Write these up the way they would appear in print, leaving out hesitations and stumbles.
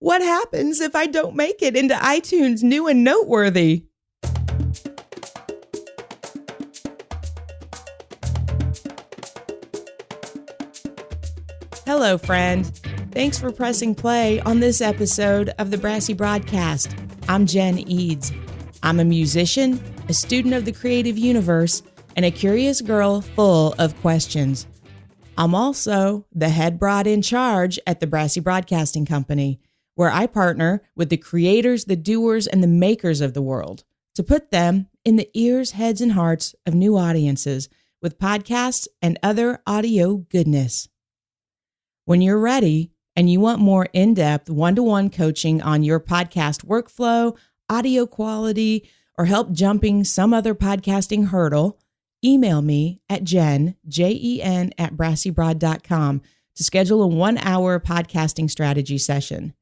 What happens if I don't make it into iTunes New and Noteworthy? Hello, friend. Thanks for pressing play on this episode of the Brassy Broadcast. I'm Jen Eads. I'm a musician, a student of the creative universe, and a curious girl full of questions. I'm also the head broad in charge at the Brassy Broadcasting Company, where I partner with the creators, the doers, and the makers of the world to put them in the ears, heads, and hearts of new audiences with podcasts and other audio goodness. When you're ready and you want more in-depth one-to-one coaching on your podcast workflow, audio quality, or help jumping some other podcasting hurdle, email me at Jen, Jen, at brassybroad.com to schedule a 1-hour podcasting strategy session.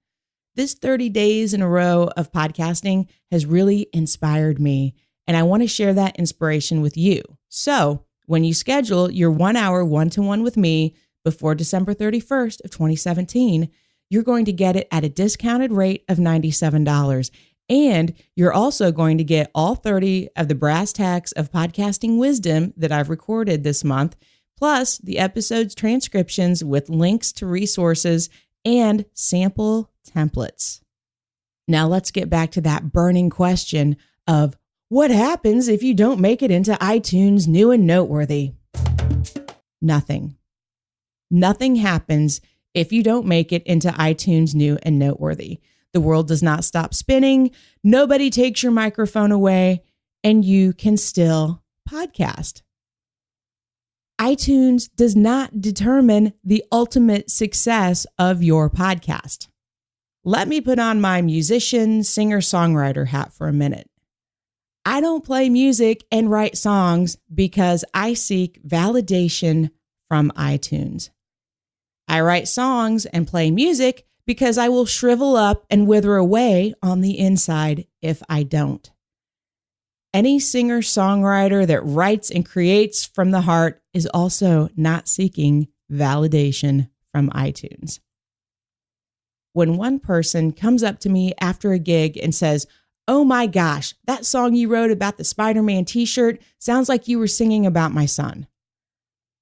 This 30 days in a row of podcasting has really inspired me, and I want to share that inspiration with you. So when you schedule your 1-hour one-to-one with me before December 31st of 2017, you're going to get it at a discounted rate of $97. And you're also going to get all 30 of the brass tacks of podcasting wisdom that I've recorded this month, plus the episode's transcriptions with links to resources and sample templates. Now let's get back to that burning question of what happens if you don't make it into iTunes New and Noteworthy? Nothing. Nothing happens if you don't make it into iTunes New and Noteworthy. The world does not stop spinning. Nobody takes your microphone away, and you can still podcast. iTunes does not determine the ultimate success of your podcast. Let me put on my musician, singer-songwriter hat for a minute. I don't play music and write songs because I seek validation from iTunes. I write songs and play music because I will shrivel up and wither away on the inside if I don't. Any singer-songwriter that writes and creates from the heart is also not seeking validation from iTunes. When one person comes up to me after a gig and says, "Oh my gosh, that song you wrote about the Spider-Man t-shirt sounds like you were singing about my son."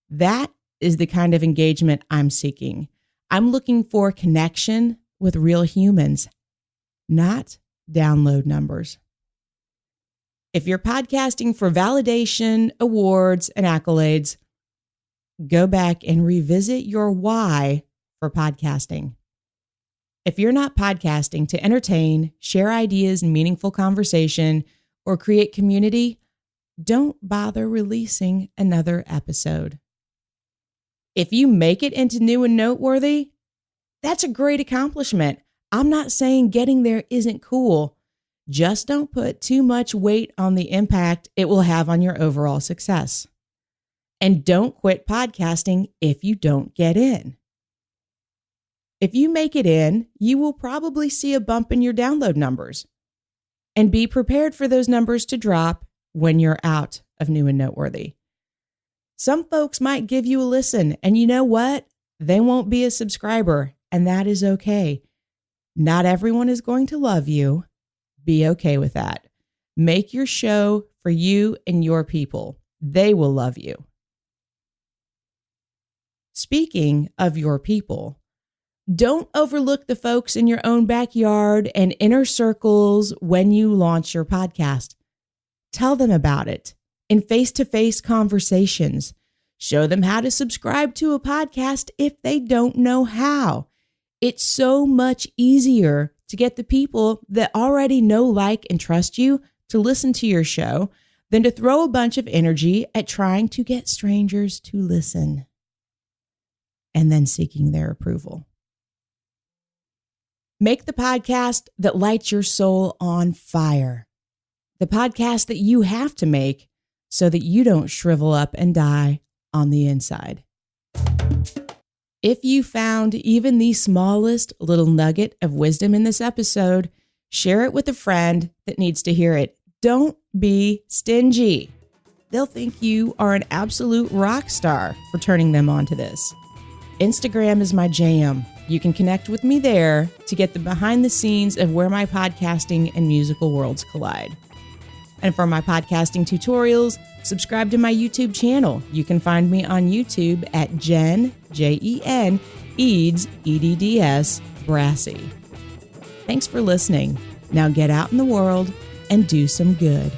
That is the kind of engagement I'm seeking. I'm looking for connection with real humans, not download numbers. If you're podcasting for validation, awards, and accolades, go back and revisit your why for podcasting. If you're not podcasting to entertain, share ideas and meaningful conversation, or create community, don't bother releasing another episode. If you make it into New and Noteworthy, that's a great accomplishment. I'm not saying getting there isn't cool. Just don't put too much weight on the impact it will have on your overall success. And don't quit podcasting if you don't get in. If you make it in, you will probably see a bump in your download numbers. And be prepared for those numbers to drop when you're out of New and Noteworthy. Some folks might give you a listen, and you know what? They won't be a subscriber, and that is okay. Not everyone is going to love you. Be okay with that. Make your show for you and your people. They will love you. Speaking of your people, don't overlook the folks in your own backyard and inner circles when you launch your podcast. Tell them about it in face-to-face conversations. Show them how to subscribe to a podcast if they don't know how. It's so much easier to get the people that already know, like, and trust you to listen to your show than to throw a bunch of energy at trying to get strangers to listen and then seeking their approval. Make the podcast that lights your soul on fire. The podcast that you have to make so that you don't shrivel up and die on the inside. If you found even the smallest little nugget of wisdom in this episode, share it with a friend that needs to hear it. Don't be stingy. They'll think you are an absolute rock star for turning them on to this. Instagram is my jam. You can connect with me there to get the behind the scenes of where my podcasting and musical worlds collide. And for my podcasting tutorials, subscribe to my YouTube channel. You can find me on YouTube at Jen, Jen, Eads, Edds, Brassy. Thanks for listening. Now get out in the world and do some good.